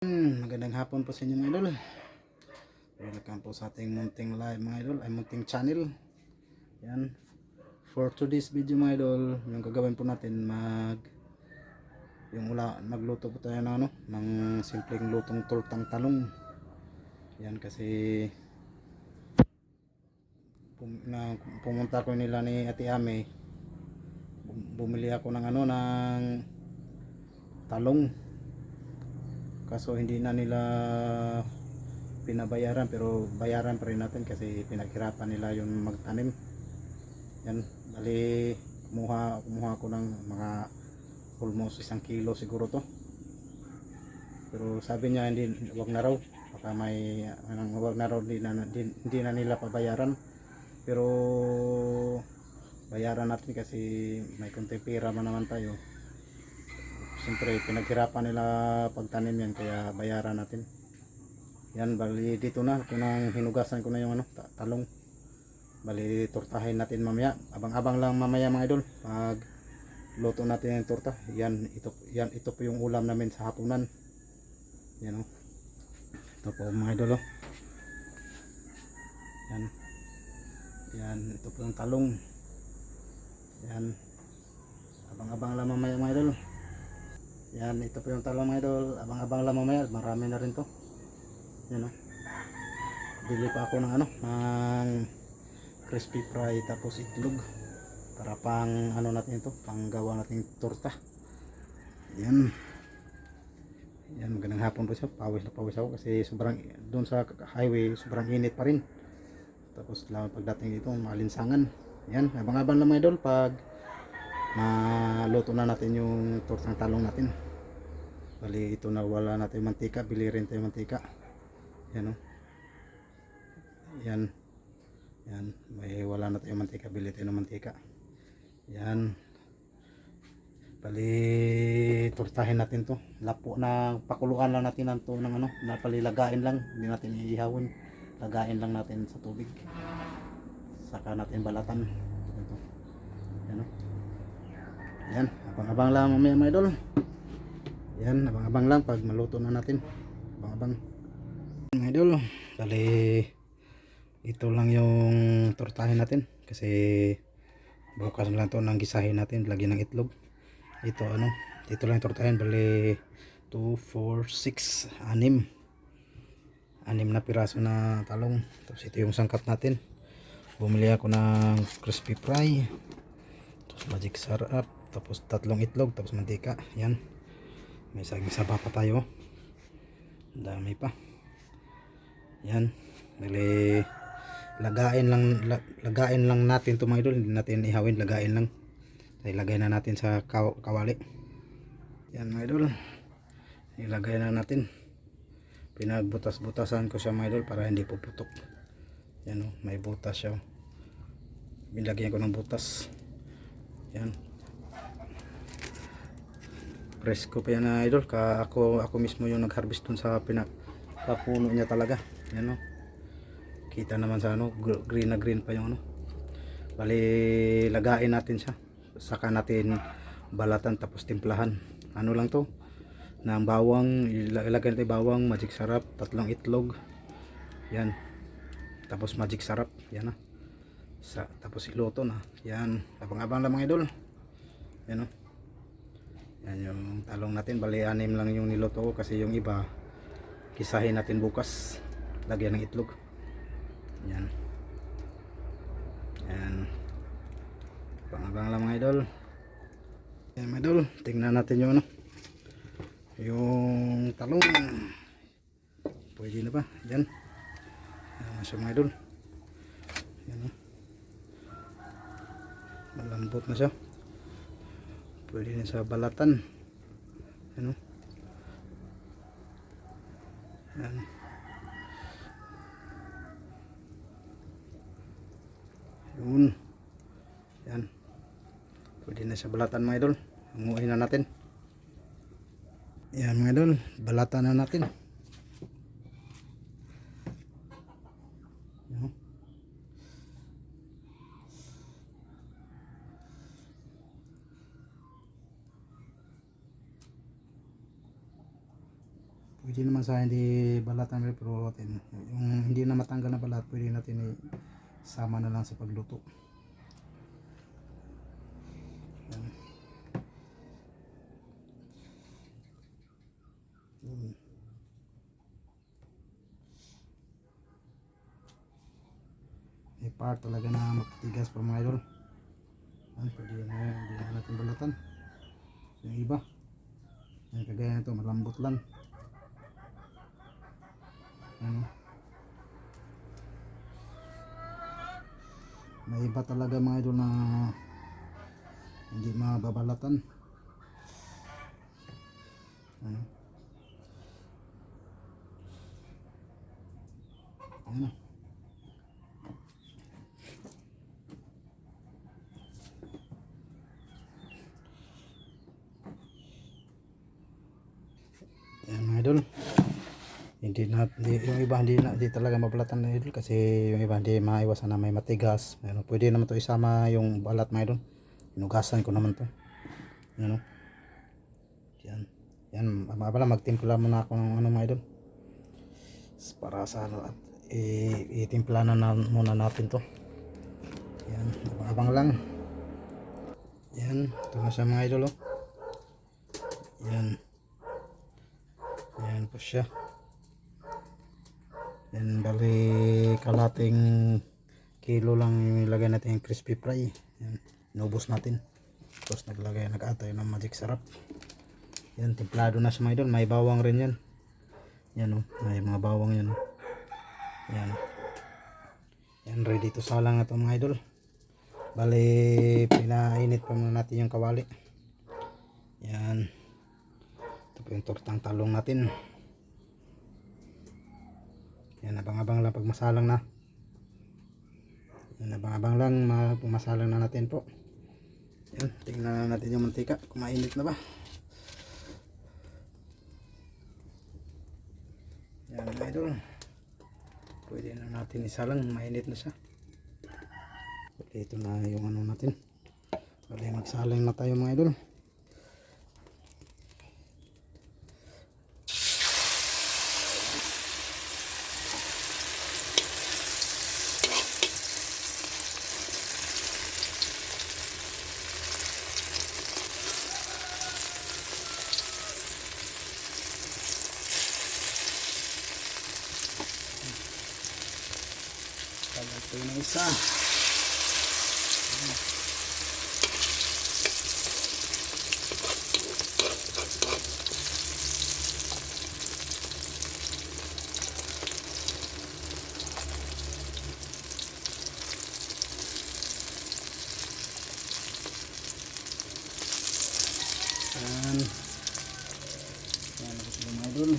Magandang hapon po sa inyo mga idol. Welcome po sa ating munting live mga idol, ay munting channel. Yan. For today's video mga idol, yung gagawin po natin magluto po tayo ng ng simpleng lutong tortang talong. Yan kasi pumunta ko nila ni Ate Ame. Bumili ako ng ng talong. Kaso hindi na nila pinabayaran, pero bayaran pa rin natin kasi pinaghirapan nila yung magtanim. Yan, bali kumuha ko ng mga almost 1 kilo siguro to. Pero sabi niya wag na raw, baka wag na raw, hindi na nila pabayaran. Pero bayaran natin kasi may konting pera man naman tayo. Siyempre pinaghirapan nila pagtanim yan, kaya bayaran natin. Yan, bali dito na hinugasan ko na yung talong. Bali tortahin natin mamaya. Abang-abang lang mamaya mga idol pag luto natin yung torta. Ito po yung ulam namin sa hapunan. Yan ito po mga idol Yan, ito po yung talong. Yan, abang-abang lang mamaya mga idol. Yan, ito po yung talong mga idol. Abang-abang lang mamaya, marami na rin to. Yan bili pa ako ng ng crispy fry tapos itlog para pang natin ito, pang gawa natin torta. Yan. Yan, magandang hapon po siya. Pawis na pawis ako kasi doon sa highway sobrang init pa rin. Tapos lalo pagdating dito malinsangan. Yan, abang-abang lang mga idol pag maluto na natin yung tortang talong natin. Bali ito na wala natin mantika, bili rin tayo mantika. Yan Yan. Yan, may wala na tayo mantika, bili tayo ng mantika. Yan. Bali tortahin natin to. Lapo na pakuluan lang natin to ng napalilagain lang, hindi natin iihawin. Lagain lang natin sa tubig. Saka natin balatan. Ito. Yan Yan, abang-abang lang mamaya mga idol. Yan, abang-abang lang pag maluto na natin. Abang-abang mga idol. Bali ito lang yung tortahin natin kasi bukas na lang to nang gisahin natin, lagyan ng itlog. Ito dito lang yung tortahin. Bali 2, 4, 6, 6 na piraso na talong. Tapos ito yung sangkap natin. Bumili ako ng crispy fry, tapos magic sarap, tapos 3 itlog, tapos mantika. Yan, may saging saba pa tayo, dami pa. Yan, bali lagain lang natin to mga idol, hindi natin ihawin, lagain lang. Ilagay na natin sa kawali. Yan mga idol, ilagay na natin. Pinagbutas-butasan ko siya mga idol para hindi puputok. Yan may butas siya. Binlagyan ko ng butas. Yan, presko pa yan na idol. Ako mismo yung nag-harvest dun sa pinakapuno niya talaga. Yan kita naman sa green na green pa yung bali lagain natin siya, saka natin balatan tapos timplahan. Lang to ng bawang, ilagay natin bawang, magic sarap, 3 itlog. Yan, tapos magic sarap. Yan tapos iluto na. Yan, abang-abang lang mga idol. Yan yan yung talong natin. Bali 6 lang yung niluto ko kasi yung iba kisahin natin bukas, lagyan ng itlog. Yan, abang-abang lang mga idol. Yan mga idol, tingnan natin yung yung talong. Pwede na ba? Yan, so mga idol, yan malambot na siya, pwede na sa balatan. Yan yan, yun. Yan, pwede na sa balatan mga idol. Hanguin na natin. Yan mga idol, balatan na natin. Pwede naman sa hindi balatan, pero yung hindi na matanggal na balat, pwede natin isama na lang sa pagluto. Yan. May part talaga na matigas pa mga idol. Pwede na yan, hindi na natin balatan. Yung iba, yung kagaya nito malambot lang. May iba talaga mga idol na hindi mababalatan. Ayan. Ayan mga idol. Yung iba hindi talaga mabalatan na idol, kasi yung iba hindi maiwasan na may matigas. Ano, pwede naman to isama yung balat mga idol. Inugasan ko naman to. Ano? Yan. Yan, magtimpla muna ako ng ano mga idol. Para sa ano, at itimpla na muna natin to. Yan, abang lang. Yan, ito na siya mga idol, oh. Yan. Yan po siya. Yan, bali kalating kilo lang yung ilagay natin yung crispy fry. Yan, inubos natin. Tapos nag-atay ng magic sarap. Yan, templado na siya mga idol. May bawang rin yan. Yan, oh, may mga bawang yan, oh. Yan. Yan, ready to salang na ito mga idol. Bali pinainit pa muna natin yung kawali. Yan. Ito po yung tortang talong natin. Yan, abang-abang lang pag masalang na. Yan, abang-abang lang masalang na natin po. Yan, tingnan natin yung mantika kung mainit na ba. Yan mga idol, pwede na natin isalang, mainit na siya. Ito na yung ano natin. Bali magsalang na tayo mga idol. Ito yung isa. Yan. Yan ako sila mga idol.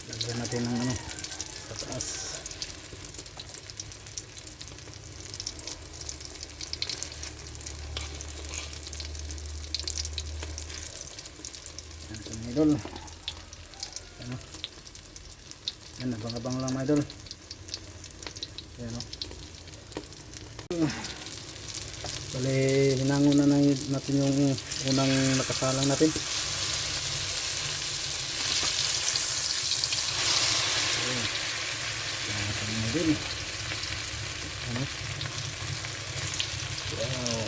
Lagyan natin ng ano sa taas. Yan mga idol. Yan, yan, abang-abang lang mga idol. Yan, o. Bali hinangon na natin yung unang nakasalang natin. Din. Ano? Wow.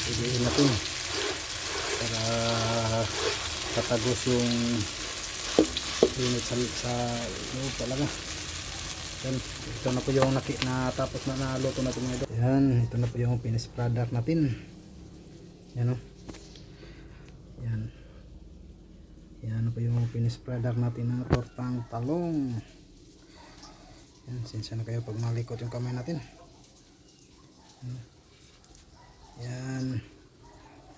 Piliin natin para patagos yung init sa loob talaga. Yan, ito na po yung natapos na naluto na ito mga idol. Yan, ito na po yung finished product natin. Yan, o. Yan. Yan po yung finished product natin na tortang talong. Yan, sinsya na kayo pag malikot yung kamay natin. Yan.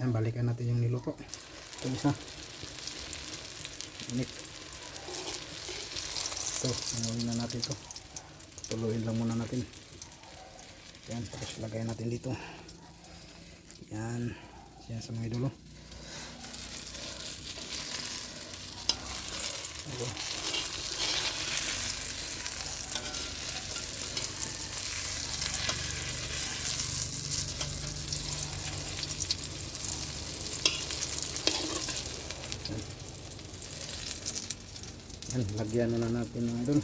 Yan, balikan natin yung niluto. Ito isa. Init. Ito, nanguhin na natin ito. Tuluin lang muna natin. Yan, tapos lagay natin dito. Yan. Yan sa mga idol. Yan, lagyan na natin mga idol.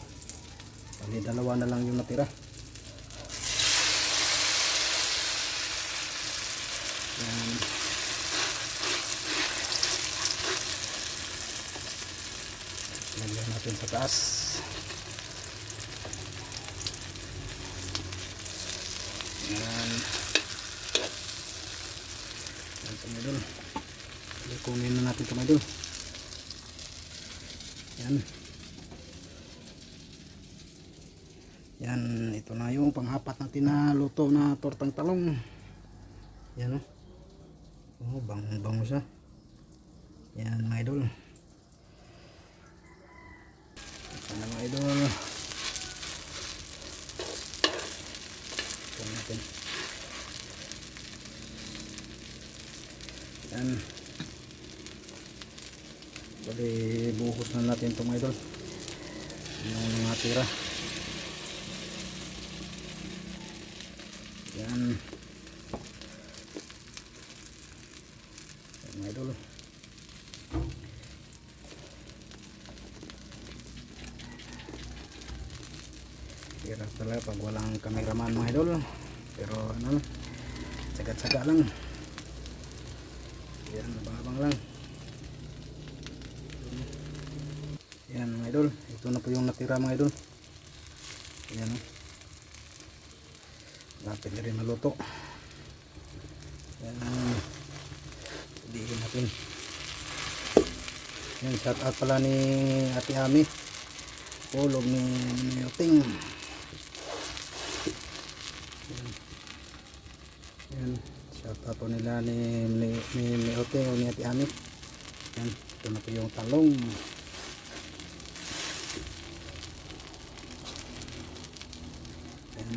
Bali, dalawa na lang yung natira. Yan. Lagyan natin sa taas. Yan. Yan ito mga idol. Kunin na natin ito mga idol. Yan. Yan, ito na yung pang-apat natin na luto na tortang talong. Yan o. Oh, bango siya. Yan mga idol. Ito na mga idol. Ito natin. Yan. Bali, buhos na natin ito mga idol. Yung natira. Yan. Yan mga idol. Hirap talaga pag walang cameraman mga idol. Pero ano, sagat-saga lang. Yan, mababang lang. Yan mga idol, ito na po yung natira mga idol. Yan o. Lapit na rin maluto. Yan. Diin natin. Yan, shout out pala ni Ate Ami. Ulog ni Yoting. Yan, shout out po nila ni Yoting o ni Ate Ami. Yan, ito na po yung talong. Yan.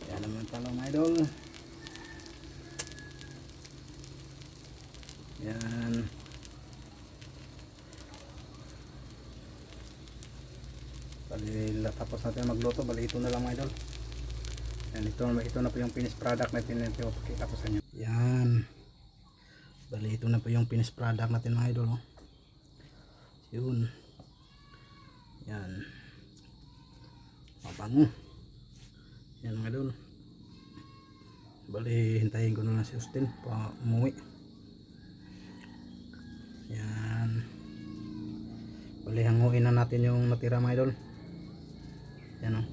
Yan naman talong mga idol. Yan. Bali, tapos natin magluto. Bali, ito na lang mga idol. Yan, ito na po yung finished product natin. Ito, pakita ko sa inyo. Yan. Bali, ito na po yung finished product natin mga idol. Oh. Yun. Yan. Mabango. Yan mga idol. Bali, hintayin ko na lang si Justin pa umuwi. Yan. Bali, hanguin na natin yung natira mga idol. Yan o.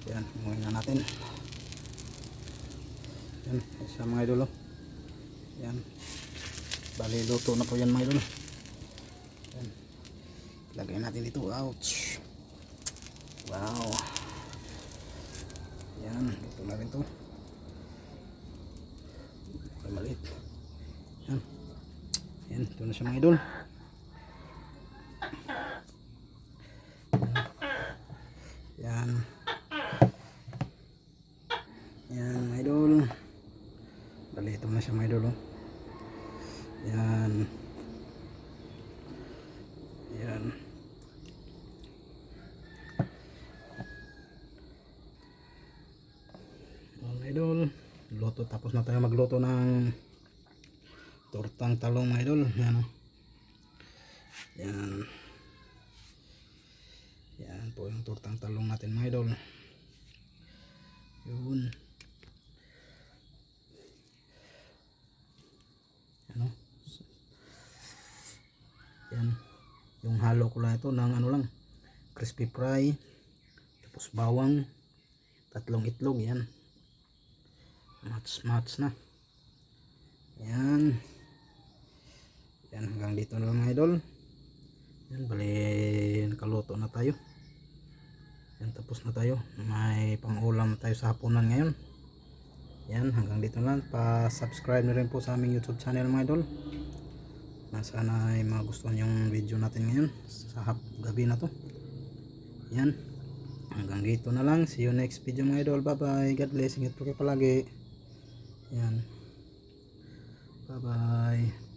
Yan, hanguin na natin. Yan, isa mga idol o. Yan. Bali, luto na po yan mga idol. Yan. Lagay natin dito. Ouch. Wow. Yan, luto na rin to. Okay, maliit. Yan. Yan, ito na siya mga idol. Yan. Yan mga idol. Bali, ito na siya mga idol. Oh. Yan. Yan. Mga idol. Luto, tapos na tayo magluto ng tortang talong mga idol. Yan. Yan. Yan po yung tortang talong natin mga idol. Yun. Ano? Yan. Yung halo ko lang ito ng ano lang. Crispy fry. Tapos bawang. 3 itlog. Yan. Match na. Yan. Yan, hanggang dito na lang mga idol. Yan, bali nakaluto na tayo. Yan, tapos na tayo. May pang-ulam tayo sa hapunan ngayon. Yan, hanggang dito na lang. Pa-subscribe na rin po sa aming YouTube channel mga idol. Sana ay magustuhan yung video natin ngayon sa gabi na to. Yan, hanggang dito na lang. See you next video mga idol. Bye bye. God bless. Ingat po kayo palagi. Yan. Bye bye.